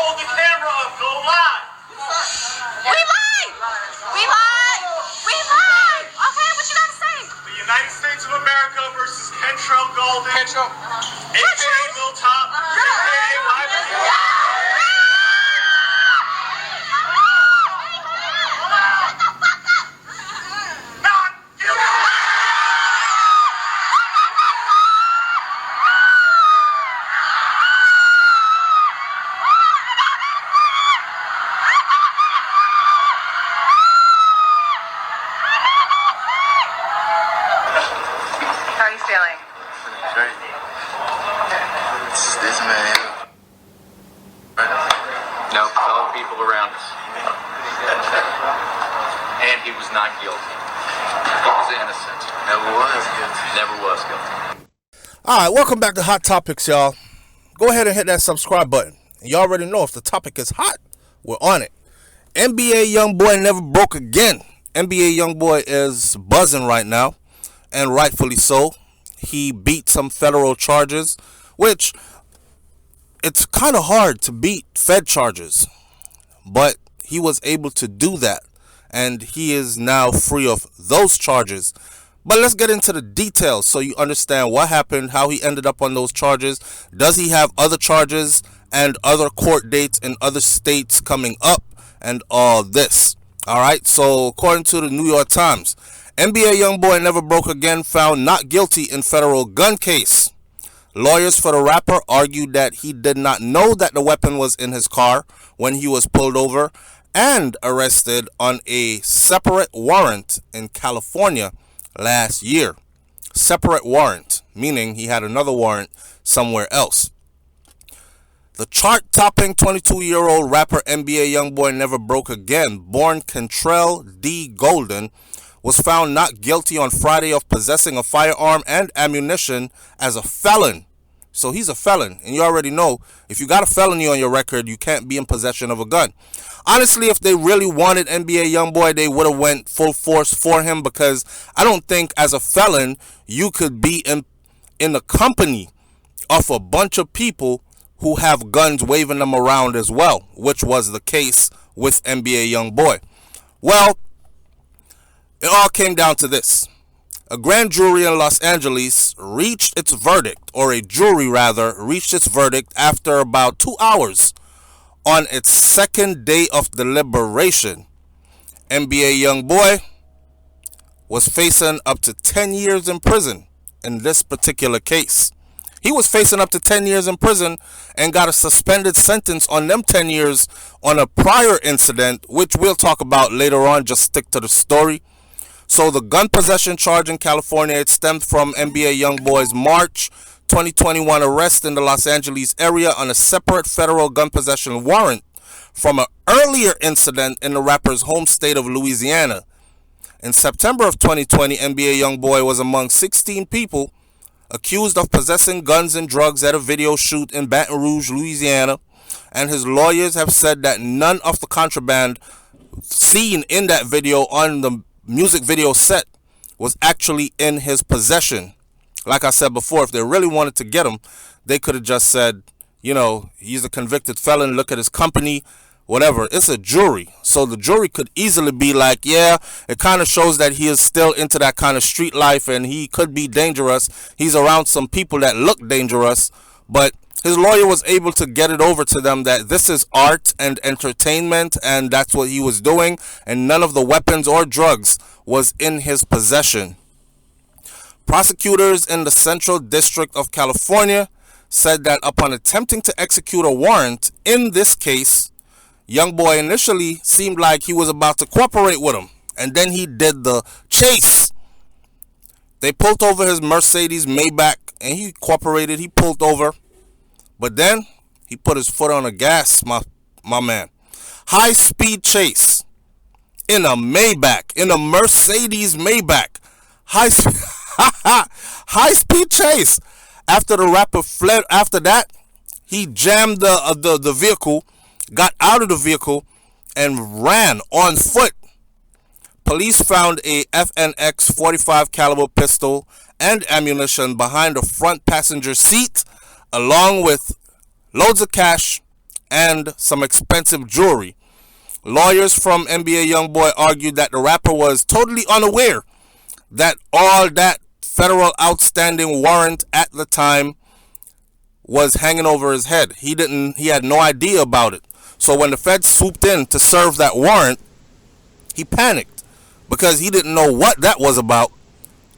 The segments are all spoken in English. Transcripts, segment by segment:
hold the camera up. Go live. We live. We live. We live. Okay, what you gotta say? The United States of America versus Kentrell Golden. Kentrell. A.K.A. Lil Top. A.K.A. Live. How are you feeling? Great. This man. No, fellow people around us. And he was not guilty. He was innocent. Never was guilty. Never was guilty. Alright, welcome back to Hot Topics, y'all. Go ahead and hit that subscribe button. You already know if the topic is hot, we're on it. NBA Youngboy never broke again. NBA Youngboy is buzzing right now, and rightfully so. He beat some federal charges, which it's kind of hard to beat Fed charges, but he was able to do that, and he is now free of those charges. But let's get into the details so you understand what happened, how he ended up on those charges. Does he have other charges and other court dates in other states coming up, and all this? All right, so according to the New York Times, NBA Youngboy never broke again, found not guilty in federal gun case. Lawyers for the rapper argued that he did not know that the weapon was in his car when he was pulled over and arrested on a separate warrant in California last year. Separate warrant, meaning he had another warrant somewhere else. The chart-topping 22-year-old rapper NBA Youngboy never broke again, born Kentrell D. Golden, was found not guilty on Friday of possessing a firearm and ammunition as a felon. So he's a felon, and you already know, if you got a felony on your record, you can't be in possession of a gun. Honestly, if they really wanted NBA Youngboy, they would have went full force for him, because I don't think as a felon you could be in the company of a bunch of people who have guns waving them around as well, which was the case with NBA Youngboy. Well, it all came down to this. A grand jury in Los Angeles reached its verdict, or a jury rather, reached its verdict after about 2 hours on its second day of deliberation. NBA Youngboy was facing up to 10 years in prison in this particular case. He was facing up to 10 years in prison and got a suspended sentence on them 10 years on a prior incident, which we'll talk about later on. Just stick to the story. So the gun possession charge in California, it stemmed from NBA Youngboy's March 2021 arrest in the Los Angeles area on a separate federal gun possession warrant from an earlier incident in the rapper's home state of Louisiana. In September of 2020, NBA Youngboy was among 16 people accused of possessing guns and drugs at a video shoot in Baton Rouge, Louisiana, and his lawyers have said that none of the contraband seen in that video on the music video set was actually in his possession. Like I said before, if they really wanted to get him, they could have just said, you know, he's a convicted felon, look at his company, whatever. It's a jury, so the jury could easily be like, yeah, it kind of shows that he is still into that kind of street life and he could be dangerous. He's around some people that look dangerous, but his lawyer was able to get it over to them that this is art and entertainment, and that's what he was doing, and none of the weapons or drugs was in his possession. Prosecutors in the Central District of California said that upon attempting to execute a warrant in this case, Youngboy initially seemed like he was about to cooperate with him, and then he did the chase. They pulled over his Mercedes Maybach, and he cooperated. He pulled over, but then he put his foot on the gas, my man. High-speed chase in a Maybach, in a Mercedes Maybach. High-speed chase. After the rapper fled, after that, he jammed the vehicle, got out of the vehicle, and ran on foot. Police found a FNX 45 caliber pistol and ammunition behind the front passenger seat, along with loads of cash and some expensive jewelry. Lawyers from NBA Youngboy argued that the rapper was totally unaware that all that federal outstanding warrant at the time was hanging over his head. He had no idea about it. So when the feds swooped in to serve that warrant, he panicked because he didn't know what that was about.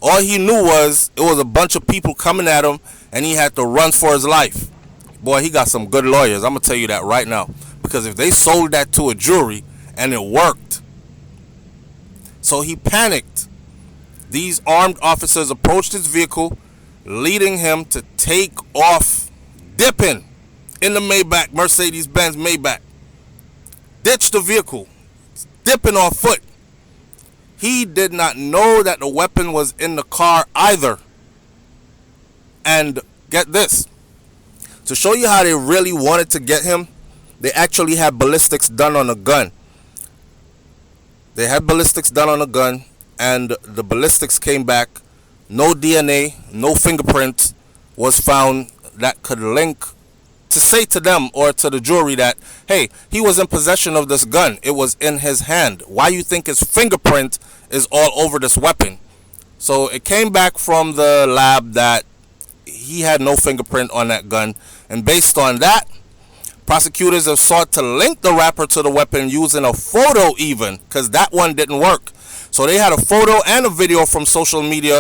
All he knew was it was a bunch of people coming at him and he had to run for his life. Boy, he got some good lawyers. I'm going to tell you that right now. Because if they sold that to a jury and it worked. So he panicked. These armed officers approached his vehicle, leading him to take off, dipping in the Maybach, Mercedes-Benz Maybach. Ditched the vehicle, dipping on foot. He did not know that the weapon was in the car either. And get this. To show you how they really wanted to get him, they actually had ballistics done on the gun. They had ballistics done on the gun, and the ballistics came back. No DNA, no fingerprints was found that could link to say to them or to the jury that, hey, he was in possession of this gun. It was in his hand. Why you think his fingerprint is all over this weapon? So it came back from the lab that he had no fingerprint on that gun. And based on that, prosecutors have sought to link the rapper to the weapon using a photo even, because that one didn't work. So they had a photo and a video from social media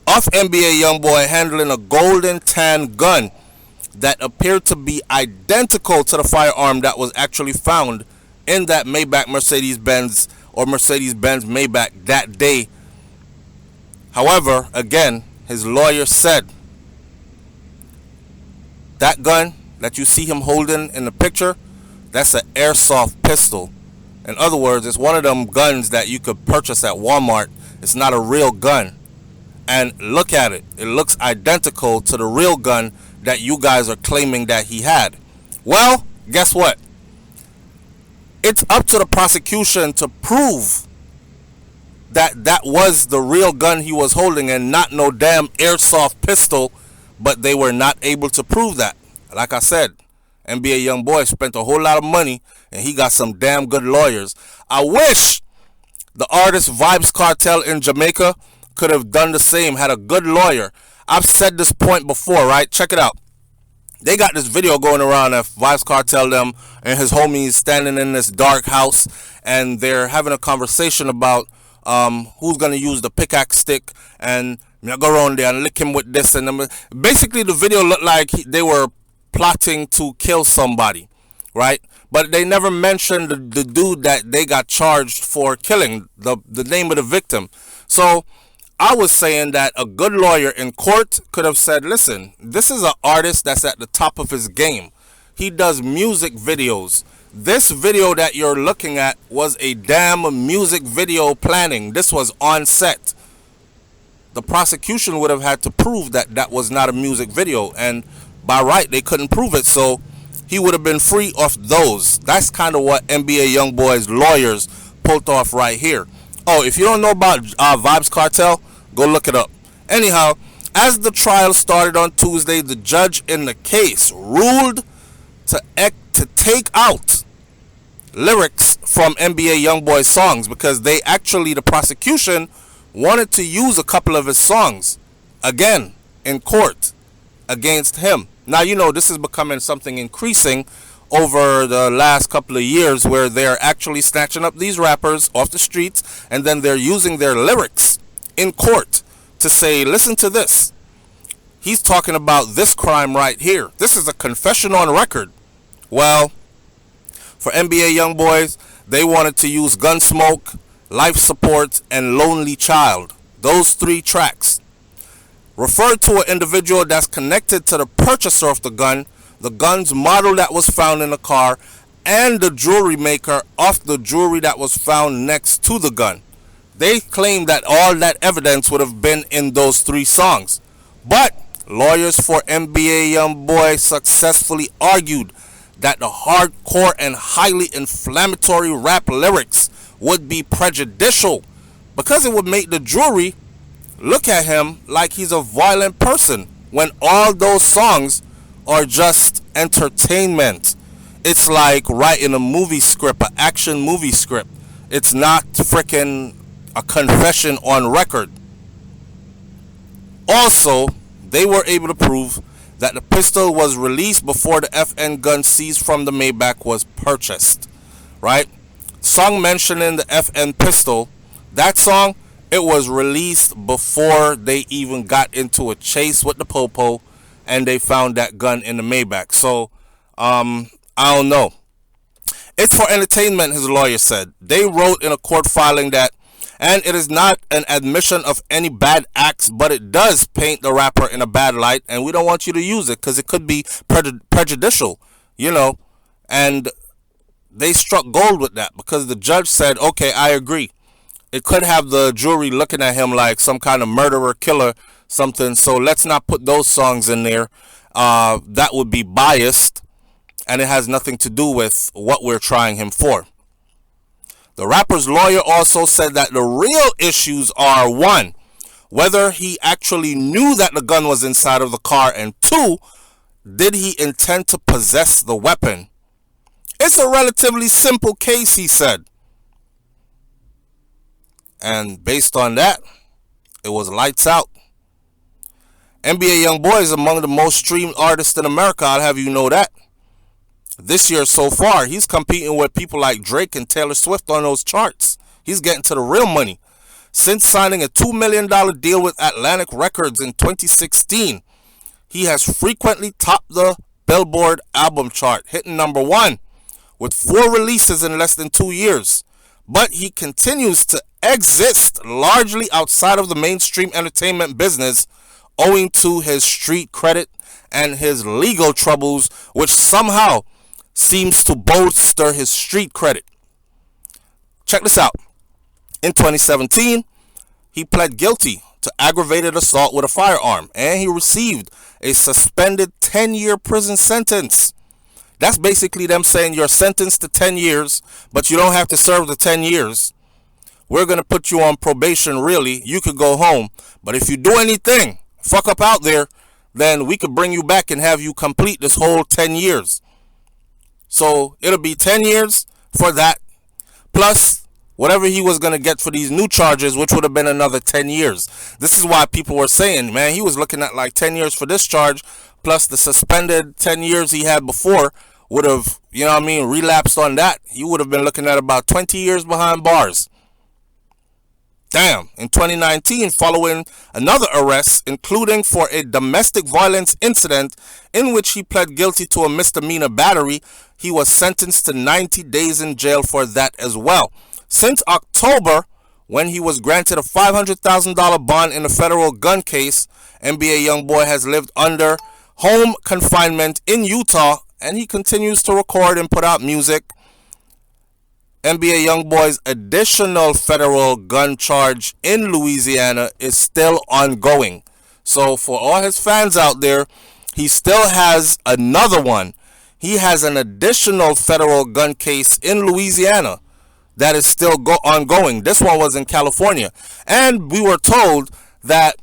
of NBA Youngboy handling a golden tan gun that appeared to be identical to the firearm that was actually found in that Maybach Mercedes-Benz or Mercedes-Benz Maybach that day. However, again, his lawyer said that gun that you see him holding in the picture, that's an airsoft pistol. In other words, it's one of them guns that you could purchase at Walmart. It's not a real gun. And look at it. It looks identical to the real gun that you guys are claiming that he had. Well, guess what? It's up to the prosecution to prove that that was the real gun he was holding and not no damn airsoft pistol, but they were not able to prove that. Like I said, NBA Youngboy spent a whole lot of money and he got some damn good lawyers. I wish the artist Vybz Kartel in Jamaica could have done the same, had a good lawyer. I've said this point before, right? Check it out. They got this video going around of Vybz Kartel them and his homies standing in this dark house, and they're having a conversation about who's gonna use the pickaxe stick, and you go around there and lick him with this. And basically, the video looked like they were plotting to kill somebody, right? But they never mentioned the dude that they got charged for killing, the name of the victim. So I was saying that a good lawyer in court could have said, listen, this is an artist that's at the top of his game. He does music videos. This video that you're looking at was a damn music video planning. This was on set. The prosecution would have had to prove that that was not a music video. And by right, they couldn't prove it. So he would have been free off those. That's kind of what NBA Youngboy's lawyers pulled off right here. Oh, if you don't know about Vybz Kartel, go look it up. Anyhow, as the trial started on Tuesday, the judge in the case ruled to take out lyrics from NBA Youngboy's songs because the prosecution wanted to use a couple of his songs again in court against him. Now, you know, this is becoming something increasing over the last couple of years where they're actually snatching up these rappers off the streets and then they're using their lyrics in court to say, listen to this. He's talking about this crime right here. This is a confession on record. Well, for NBA Youngboys, they wanted to use Gunsmoke, Life Support, and Lonely Child. Those 3 tracks referred to an individual that's connected to the purchaser of the gun, the gun's model that was found in the car, and the jewelry maker of the jewelry that was found next to the gun. They claim that all that evidence would have been in those 3 songs. But lawyers for NBA Youngboy successfully argued that the hardcore and highly inflammatory rap lyrics would be prejudicial because it would make the jury look at him like he's a violent person when all those songs are just entertainment. It's like writing a movie script, an action movie script. It's not freaking a confession on record. Also, they were able to prove that the pistol was released before the FN gun seized from the Maybach was purchased. Right? Song mentioning the FN pistol, that song, it was released before they even got into a chase with the Popo and they found that gun in the Maybach. So, I don't know. It's for entertainment, his lawyer said. They wrote in a court filing that, and it is not an admission of any bad acts, but it does paint the rapper in a bad light, and we don't want you to use it because it could be prejudicial, you know. And they struck gold with that because the judge said, okay, I agree. It could have the jury looking at him like some kind of murderer, killer, something. So let's not put those songs in there. That would be biased, and it has nothing to do with what we're trying him for. The rapper's lawyer also said that the real issues are, one, whether he actually knew that the gun was inside of the car, and two, did he intend to possess the weapon? It's a relatively simple case, he said. And based on that, it was lights out. NBA Youngboy is among the most streamed artists in America, I'll have you know that. This year so far, he's competing with people like Drake and Taylor Swift on those charts. He's getting to the real money. Since signing a $2 million deal with Atlantic Records in 2016, he has frequently topped the Billboard album chart, hitting #1 with 4 releases in less than 2 years. But he continues to exist largely outside of the mainstream entertainment business, owing to his street credit and his legal troubles, which somehow seems to bolster his street credit. Check this out. In 2017, he pled guilty to aggravated assault with a firearm, and he received a suspended 10-year prison sentence. That's basically them saying you're sentenced to 10 years, but you don't have to serve the 10 years. We're going to put you on probation, really. You could go home. But if you do anything, fuck up out there, then we could bring you back and have you complete this whole 10 years. So it'll be 10 years for that, plus whatever he was going to get for these new charges, which would have been another 10 years. This is why people were saying, man, he was looking at like 10 years for this charge, plus the suspended 10 years he had before would have, you know what I mean, relapsed on that. He would have been looking at about 20 years behind bars. Damn. In 2019, following another arrest, including for a domestic violence incident in which he pled guilty to a misdemeanor battery, he was sentenced to 90 days in jail for that as well. Since October, when he was granted a $500,000 bond in a federal gun case, NBA Youngboy has lived under home confinement in Utah, and he continues to record and put out music. NBA Youngboy's additional federal gun charge in Louisiana is still ongoing. So for all his fans out there, he still has another one. He has an additional federal gun case in Louisiana that is still ongoing. This one was in California. And we were told that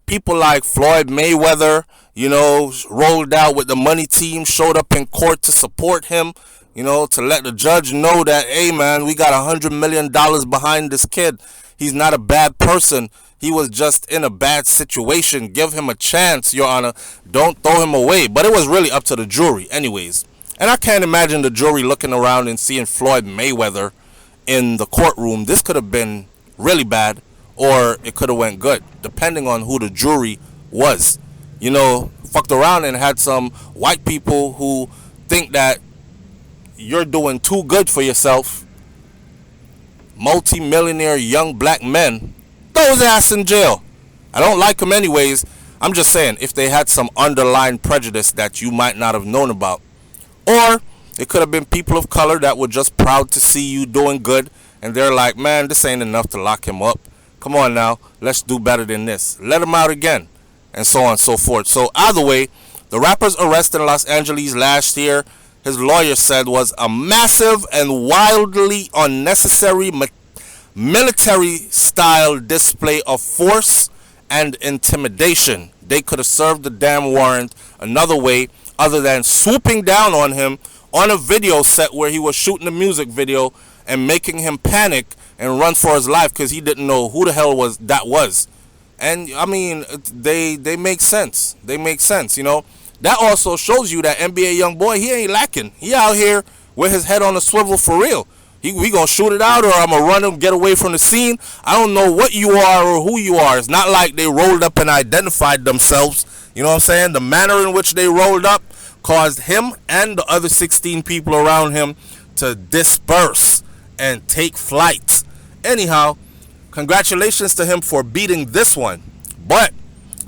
people like Floyd Mayweather, you know, rolled out with the money team, showed up in court to support him, you know, to let the judge know that, hey, man, we got $100 million behind this kid. He's not a bad person. He was just in a bad situation. Give him a chance, Your Honor. Don't throw him away. But it was really up to the jury anyways. And I can't imagine the jury looking around and seeing Floyd Mayweather in the courtroom. This could have been really bad, or it could have went good, depending on who the jury was. You know, fucked around and had some white people who think that you're doing too good for yourself. Multi-millionaire young black men, throw his ass in jail. I don't like him anyways. I'm just saying, if they had some underlying prejudice that you might not have known about. Or it could have been people of color that were just proud to see you doing good, and they're like, man, this ain't enough to lock him up. Come on now, let's do better than this. Let him out again, and so on and so forth. So either way, the rapper's arrest in Los Angeles last year, his lawyer said, was a massive and wildly unnecessary military-style display of force and intimidation. They could have served the damn warrant another way other than swooping down on him on a video set where he was shooting a music video and making him panic and run for his life because he didn't know who the hell that was. And I mean, they make sense. They make sense, you know. That also shows you that NBA Youngboy, he ain't lacking. He out here with his head on a swivel for real. We gonna shoot it out, or I'm gonna run him, get away from the scene. I don't know what you are or who you are. It's not like they rolled up and identified themselves. You know what I'm saying? The manner in which they rolled up caused him and the other 16 people around him to disperse and take flight. Anyhow, congratulations to him for beating this one. But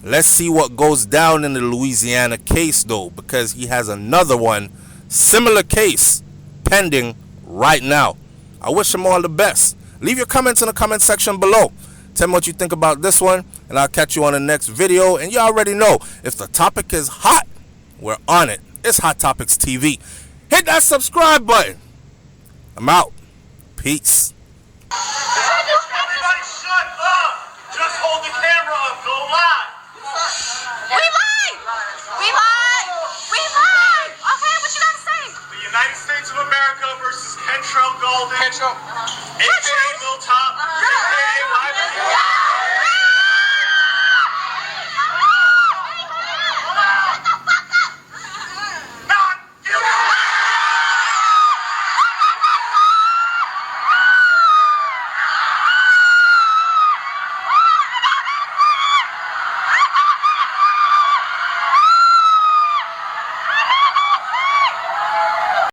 let's see what goes down in the Louisiana case, though, because he has another one, similar case, pending right now. I wish him all the best. Leave your comments in the comment section below. Tell me what you think about this one, and I'll catch you on the next video. And you already know, if the topic is hot, we're on it. It's Hot Topics TV. Hit that subscribe button. I'm out. Peace. Everybody shut up! Just hold the camera up. Go live. We live! We live! We live! Okay, what you gotta say? The United States of America versus Kentrell Golden. Kentrell. AKA